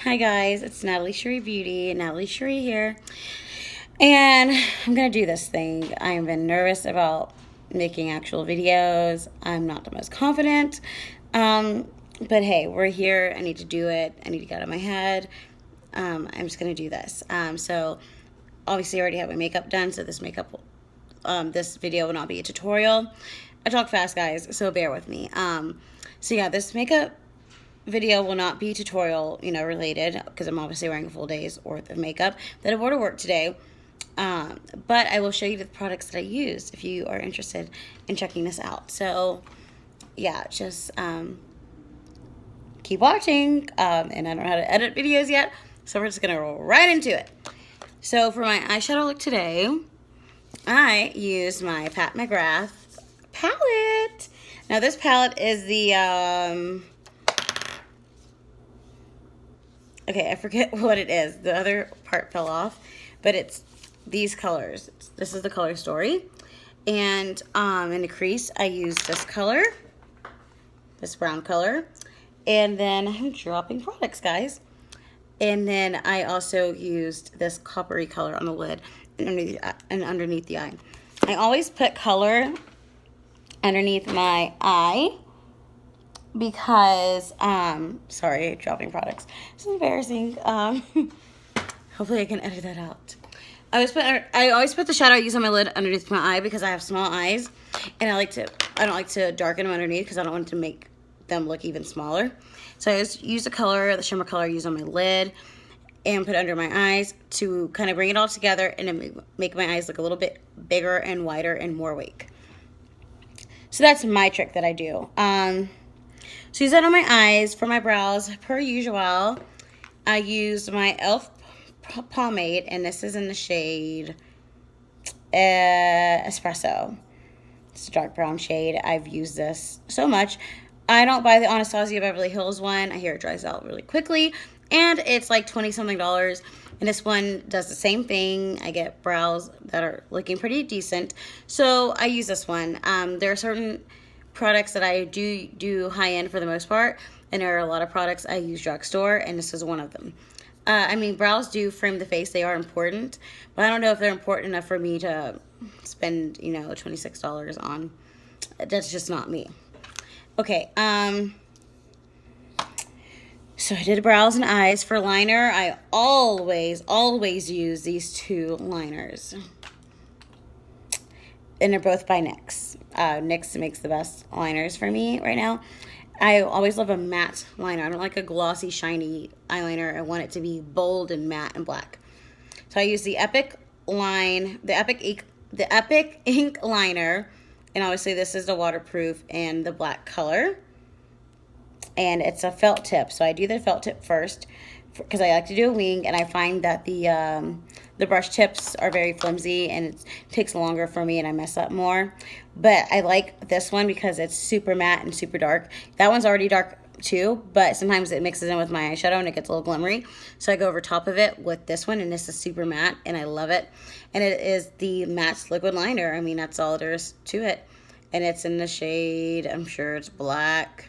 Hi guys, it's Natalie Cherie Beauty, Natalie Cherie here, and I'm gonna do this thing. I've been nervous about making actual videos. I'm not the most confident, but hey, we're here. I need to do it. I need to get out of my head. I'm just gonna do this. So obviously I already have my makeup done, so this video will not be a tutorial. I talk fast, guys, so bear with me. So yeah, this makeup video will not be tutorial, related, because I'm obviously wearing a full day's worth of makeup that I wore to work today. But I will show you the products that I used if you are interested in checking this out. So yeah, just keep watching. And I don't know how to edit videos yet, so we're just gonna roll right into it. So for my eyeshadow look today, I used my Pat McGrath palette. Now this palette is the okay, I forget what it is. The other part fell off, but it's these colors. This is the color story. And in the crease, I used this color, this brown color. And then I'm dropping products, guys. And then I also used this coppery color on the lid and underneath the eye. I always put color underneath my eye because, sorry, dropping products. It's embarrassing. Hopefully I can edit that out. I always put the shadow I use on my lid underneath my eye because I have small eyes, and I don't like to darken them underneath because I don't want to make them look even smaller. So I just use the shimmer color I use on my lid, and put it under my eyes to kind of bring it all together and then make my eyes look a little bit bigger and wider and more awake. So that's my trick that I do. So use that on my eyes. For my brows, per usual, I used my e.l.f. pomade, and this is in the shade Espresso. It's a dark brown shade. I've used this so much. I don't buy the Anastasia Beverly Hills one. I hear it dries out really quickly, and it's like $20-something. And this one does the same thing. I get brows that are looking pretty decent, so I use this one. There are certain products that I do high-end for the most part, and there are a lot of products I use drugstore, and this is one of them. I mean, brows do frame the face. They are important, but I don't know if they're important enough for me to spend, $26 on. That's just not me. Okay, so I did brows and eyes. For liner, I always use these two liners. And they're both by NYX. NYX makes the best liners for me right now. I always love a matte liner. I don't like a glossy, shiny eyeliner. I want it to be bold and matte and black. So I use the Epic Ink liner, and obviously this is the waterproof and the black color. And it's a felt tip, so I do the felt tip first because I like to do a wing, and I find that the brush tips are very flimsy and it takes longer for me and I mess up more. But I like this one because it's super matte and super dark. That one's already dark too, but sometimes it mixes in with my eyeshadow and it gets a little glimmery. So I go over top of it with this one, and this is super matte and I love it. And it is the matte liquid liner. I mean, that's all there is to it. And it's in the shade, I'm sure it's black.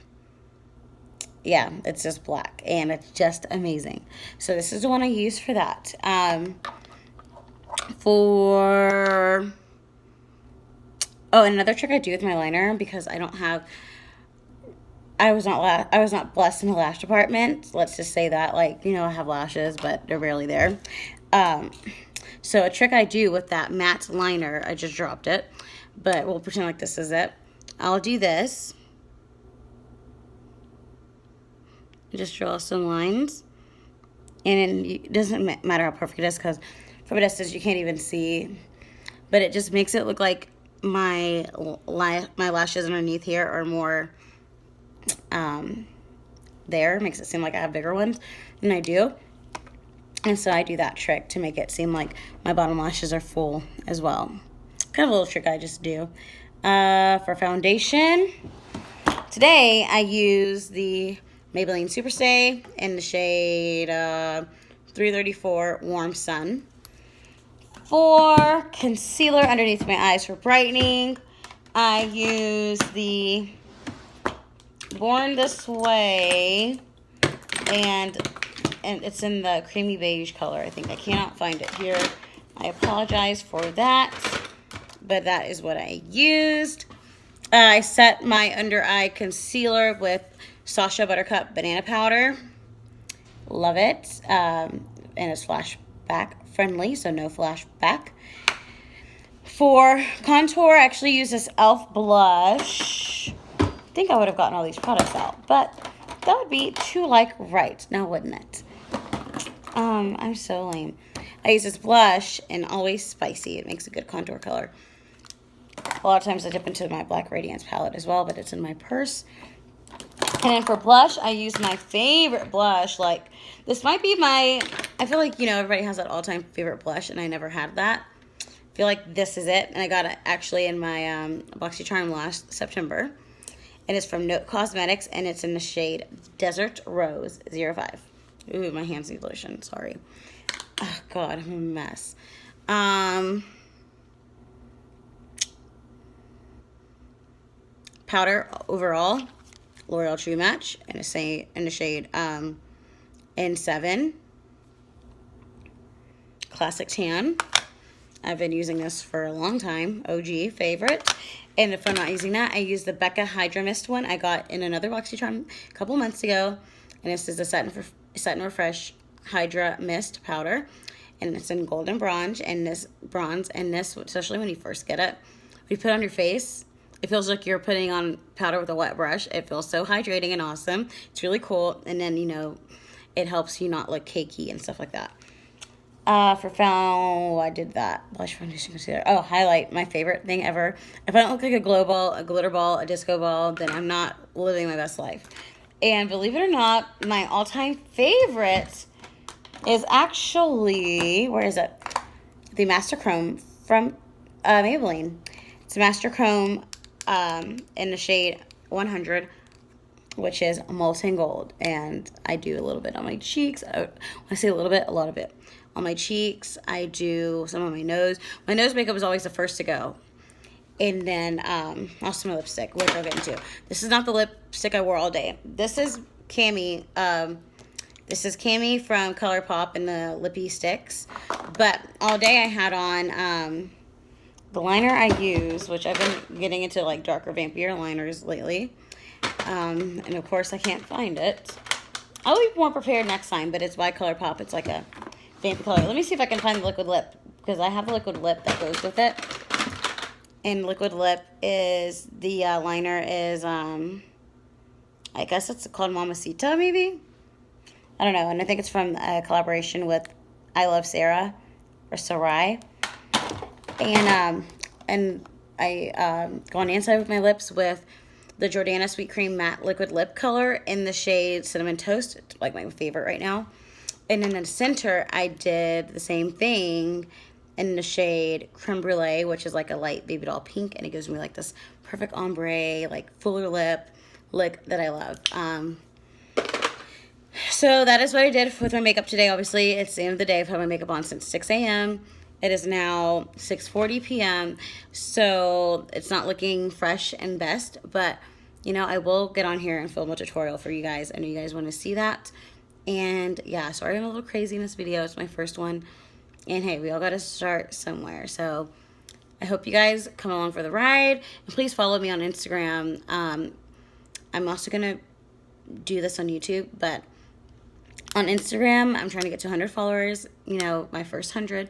Yeah, it's just black, and it's just amazing. So this is the one I use for that. And another trick I do with my liner, because I was not blessed in the lash department. Let's just say that, I have lashes, but they're barely there. So a trick I do with that matte liner, I just dropped it, but we'll pretend like this is it. I'll do this. Just draw some lines, and it doesn't matter how perfect it is, because from a distance you can't even see, but it just makes it look like my lashes underneath here are more there. Makes it seem like I have bigger ones than I do, and so I do that trick to make it seem like my bottom lashes are full as well. Kind of a little trick I just do. For foundation, today I use the Maybelline Superstay in the shade 334 Warm Sun. For concealer underneath my eyes for brightening, I use the Born This Way and and it's in the creamy beige color. I think I cannot find it here. I apologize for that, but that is what I used. I set my under eye concealer with Sasha Buttercup Banana Powder. Love it. And it's flashback friendly, so no flashback. For contour, I actually use this e.l.f. blush. I think I would have gotten all these products out, but that would be too like right, now wouldn't it? I'm so lame. I use this blush and Always Spicy. It makes a good contour color. A lot of times I dip into my Black Radiance palette as well, but it's in my purse. And then for blush, I use my favorite blush. Like, this might be my, I feel like, you know, everybody has that all-time favorite blush, and I never had that. I feel like this is it. And I got it actually in my BoxyCharm last September. And it's from Note Cosmetics, and it's in the shade Desert Rose 05. Ooh, my hands need lotion. Sorry. Oh, God, I'm a mess. Powder overall, L'Oreal True Match in the shade N7. Classic Tan. I've been using this for a long time. OG favorite. And if I'm not using that, I use the Becca Hydra Mist one I got in another BoxyCharm a couple months ago. And this is the Set and Refresh Hydra Mist powder. And it's in golden bronze. And this, especially when you first get it, when you put it on your face, it feels like you're putting on powder with a wet brush. It feels so hydrating and awesome. It's really cool. And then, you know, it helps you not look cakey and stuff like that. I did that. Blush, foundation, concealer. Oh, highlight. My favorite thing ever. If I don't look like a glow ball, a glitter ball, a disco ball, then I'm not living my best life. And believe it or not, my all-time favorite is actually, where is it? The Master Chrome from Maybelline. It's Master Chrome in the shade 100, which is molten gold. And I do a little bit on my cheeks. When I say a little bit, a lot of it. On my cheeks, I do some on my nose. My nose makeup is always the first to go. And then also my lipstick, which I'll get into. This is not the lipstick I wore all day. This is Cami. This is Cami from ColourPop in the lippy sticks. But all day I had on the liner I use, which I've been getting into like darker, vampier liners lately. And of course I can't find it. I'll be more prepared next time, but it's by ColourPop. It's like a vampy color. Let me see if I can find the liquid lip, because I have the liquid lip that goes with it. And liquid lip is, the liner is, I guess it's called Mamacita, maybe? I don't know. And I think it's from a collaboration with I Love Sarah, or Sarai. And I go on the inside with my lips with the Jordana Sweet Cream Matte Liquid Lip Color in the shade Cinnamon Toast. It's like my favorite right now. And in the center, I did the same thing in the shade Creme Brulee, which is like a light baby doll pink. And it gives me like this perfect ombre, like fuller lip look that I love. So that is what I did with my makeup today. Obviously, it's the end of the day. I've had my makeup on since 6 a.m. It is now 6:40 p.m. So it's not looking fresh and best. But, you know, I will get on here and film a tutorial for you guys. I know you guys want to see that. And yeah, sorry I'm a little crazy in this video. It's my first one. And hey, we all got to start somewhere. So I hope you guys come along for the ride. And please follow me on Instagram. I'm also going to do this on YouTube. But on Instagram, I'm trying to get to 100 followers. You know, my first 100.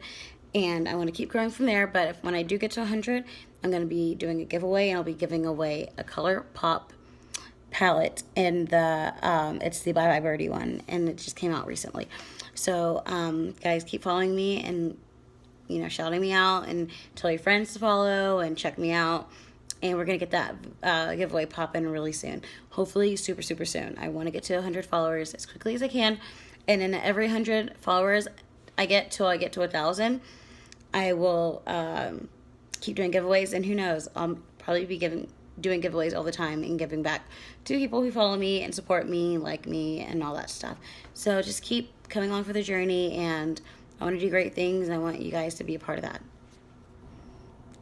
And I want to keep growing from there. But when I do get to 100, I'm going to be doing a giveaway. And I'll be giving away a ColourPop palette, and it's the Bye Bye Birdie one, and it just came out recently. So guys, keep following me and, you know, shouting me out, and tell your friends to follow and check me out. And we're gonna get that giveaway popping really soon, hopefully super soon. I want to get to 100 followers as quickly as I can, and in every 100 followers I get till I get to 1,000, I will keep doing giveaways. And who knows, I'll probably be doing giveaways all the time and giving back to people who follow me and support me, like me, and all that stuff. So just keep coming along for the journey, and I want to do great things, and I want you guys to be a part of that.